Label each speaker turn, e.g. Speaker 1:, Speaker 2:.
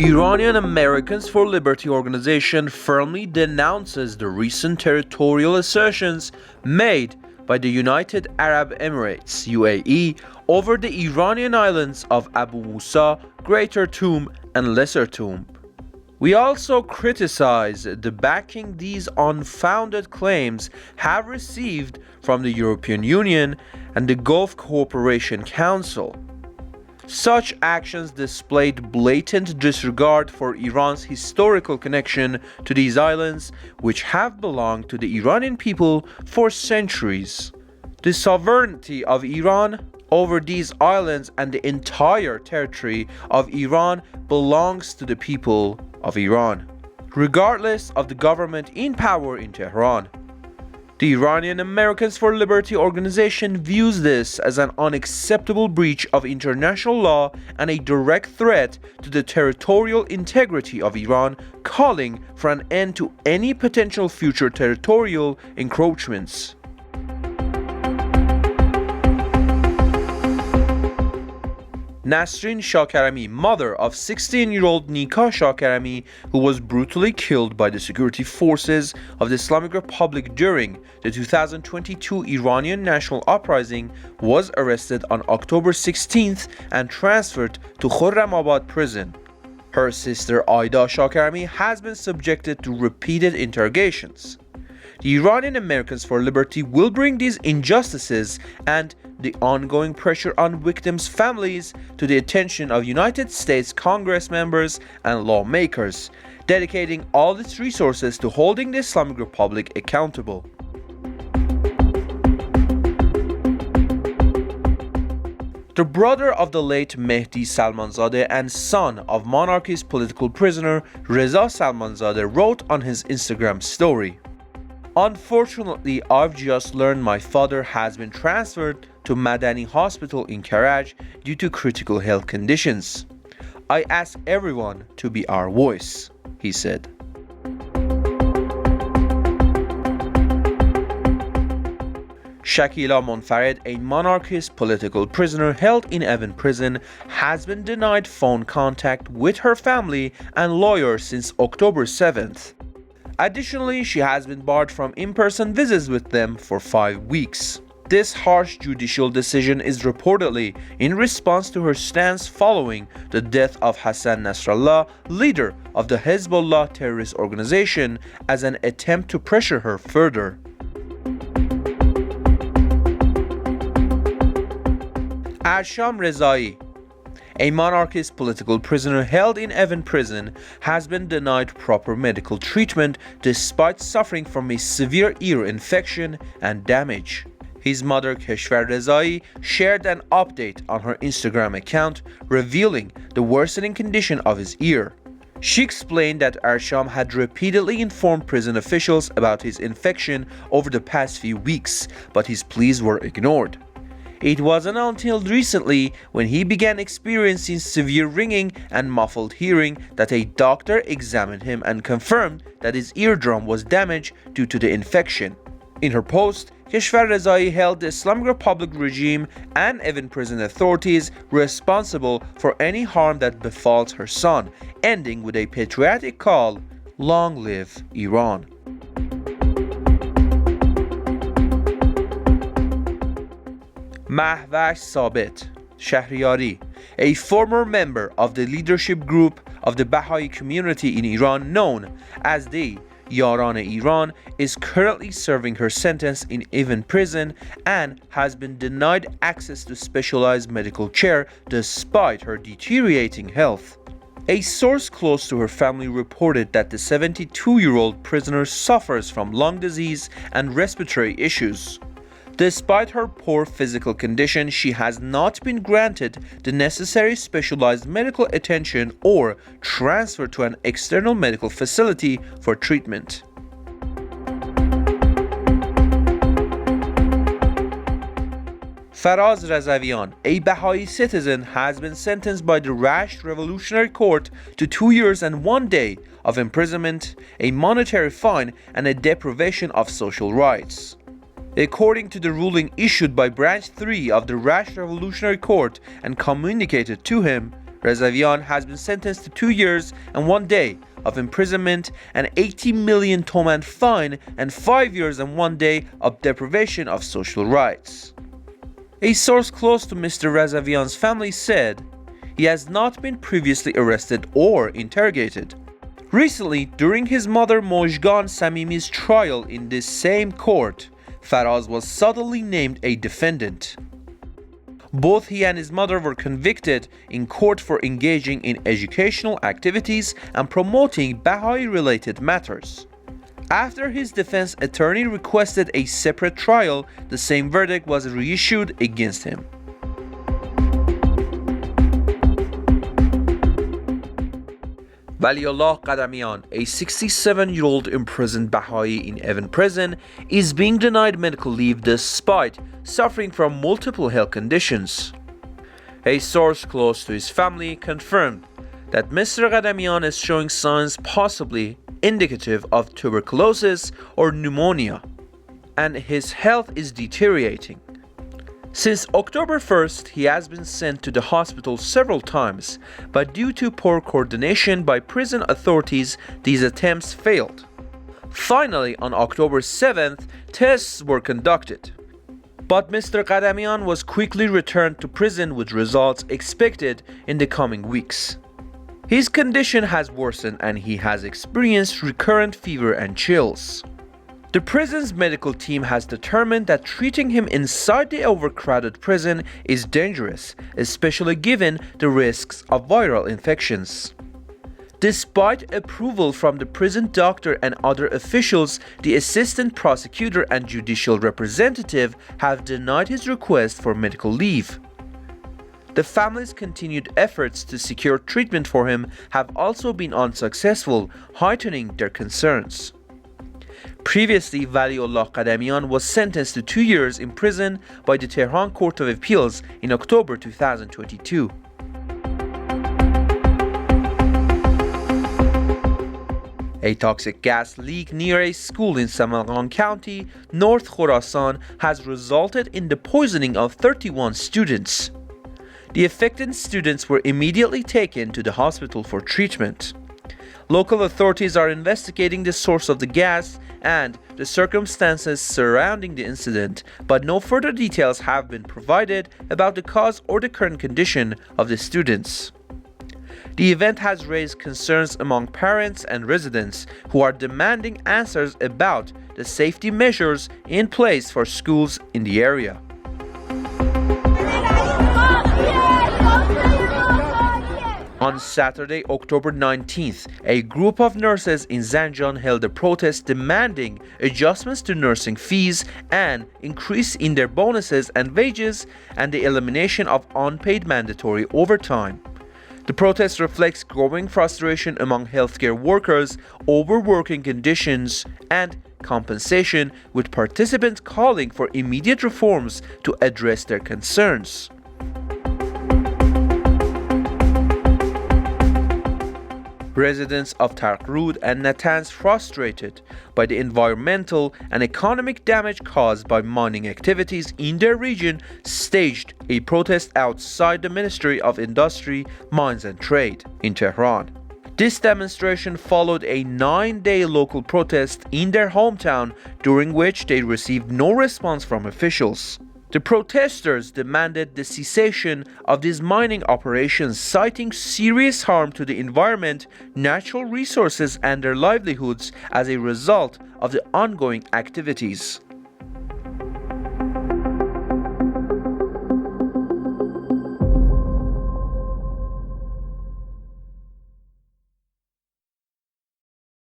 Speaker 1: Iranian Americans for Liberty organization firmly denounces the recent territorial assertions made by the United Arab Emirates (UAE) over the Iranian islands of Abu Musa, Greater Toom, and Lesser Toom. We also criticize the backing these unfounded claims have received from the European Union and the Gulf Cooperation Council. Such actions displayed blatant disregard for Iran's historical connection to these islands, which have belonged to the Iranian people for centuries. The sovereignty of Iran over these islands and the entire territory of Iran belongs to the people of Iran, regardless of the government in power in Tehran. The Iranian Americans for Liberty organization views this as an unacceptable breach of international law and a direct threat to the territorial integrity of Iran, calling for an end to any potential future territorial encroachments. Nasrin Shahkarami, mother of 16-year-old Nika Shahkarami, who was brutally killed by the security forces of the Islamic Republic during the 2022 Iranian national uprising, was arrested on October 16th and transferred to Khurramabad prison. Her sister Aida Shahkarami has been subjected to repeated interrogations. The Iranian Americans for Liberty will bring these injustices and the ongoing pressure on victims' families to the attention of United States Congress members and lawmakers, dedicating all its resources to holding the Islamic Republic accountable. The brother of the late Mehdi Salmanzadeh and son of monarchist political prisoner Reza Salmanzadeh wrote on his Instagram story, "Unfortunately, I've just learned my father has been transferred to Madani Hospital in Karaj due to critical health conditions. I ask everyone to be our voice," he said. Shakila Monfared, a monarchist political prisoner held in Evin prison, has been denied phone contact with her family and lawyer since October 7th. Additionally, she has been barred from in-person visits with them for 5 weeks. This harsh judicial decision is reportedly in response to her stance following the death of Hassan Nasrallah, leader of the Hezbollah terrorist organization, as an attempt to pressure her further. Arsham Rezai, a monarchist political prisoner held in Evin prison, has been denied proper medical treatment despite suffering from a severe ear infection and damage. His mother, Keshvar Rezai, shared an update on her Instagram account revealing the worsening condition of his ear. She explained that Arsham had repeatedly informed prison officials about his infection over the past few weeks, but his pleas were ignored. It wasn't until recently, when he began experiencing severe ringing and muffled hearing, that a doctor examined him and confirmed that his eardrum was damaged due to the infection. In her post, Keshvar Rezai held the Islamic Republic regime and Evin prison authorities responsible for any harm that befalls her son, ending with a patriotic call, "Long live Iran." Mahvash Sabit Shahriyari, a former member of the leadership group of the Baha'i community in Iran known as the Yaran Iran, is currently serving her sentence in Evin prison and has been denied access to specialized medical care despite her deteriorating health. A source close to her family reported that the 72-year-old prisoner suffers from lung disease and respiratory issues. Despite her poor physical condition, she has not been granted the necessary specialized medical attention or transferred to an external medical facility for treatment. Faraz Razavian, a Baha'i citizen, has been sentenced by the Rasht Revolutionary Court to 2 years and 1 day of imprisonment, a monetary fine, and a deprivation of social rights. According to the ruling issued by Branch 3 of the Rasht Revolutionary Court and communicated to him, Rezavian has been sentenced to 2 years and 1 day of imprisonment, an 80 million toman fine, and 5 years and 1 day of deprivation of social rights. A source close to Mr. Rezavian's family said he has not been previously arrested or interrogated. Recently, during his mother Mojgan Samimi's trial in this same court, Faraz was suddenly named a defendant. Both he and his mother were convicted in court for engaging in educational activities and promoting Baha'i-related matters. After his defense attorney requested a separate trial, the same verdict was reissued against him. Waliullah Qadamian, a 67-year-old imprisoned Baha'i in Evin prison, is being denied medical leave despite suffering from multiple health conditions. A source close to his family confirmed that Mr. Qadamian is showing signs possibly indicative of tuberculosis or pneumonia, and his health is deteriorating. Since October 1st, he has been sent to the hospital several times, but due to poor coordination by prison authorities, these attempts failed. Finally, on October 7th, tests were conducted. But Mr. Qadamian was quickly returned to prison with results expected in the coming weeks. His condition has worsened and he has experienced recurrent fever and chills. The prison's medical team has determined that treating him inside the overcrowded prison is dangerous, especially given the risks of viral infections. Despite approval from the prison doctor and other officials, the assistant prosecutor and judicial representative have denied his request for medical leave. The family's continued efforts to secure treatment for him have also been unsuccessful, heightening their concerns. Previously, Waliullah Qadamian was sentenced to 2 years in prison by the Tehran Court of Appeals in October 2022. A toxic gas leak near a school in Samarkand County, North Khorasan, has resulted in the poisoning of 31 students. The affected students were immediately taken to the hospital for treatment. Local authorities are investigating the source of the gas and the circumstances surrounding the incident, but no further details have been provided about the cause or the current condition of the students. The event has raised concerns among parents and residents who are demanding answers about the safety measures in place for schools in the area. On Saturday, October 19th, a group of nurses in Zanjan held a protest demanding adjustments to nursing fees, and increase in their bonuses and wages, and the elimination of unpaid mandatory overtime. The protest reflects growing frustration among healthcare workers over working conditions and compensation, with participants calling for immediate reforms to address their concerns. Residents of Tarkrud and Natanz, frustrated by the environmental and economic damage caused by mining activities in their region, staged a protest outside the Ministry of Industry, Mines and Trade in Tehran. This demonstration followed a 9-day local protest in their hometown, during which they received no response from officials. The protesters demanded the cessation of these mining operations, citing serious harm to the environment, natural resources, and their livelihoods as a result of the ongoing activities.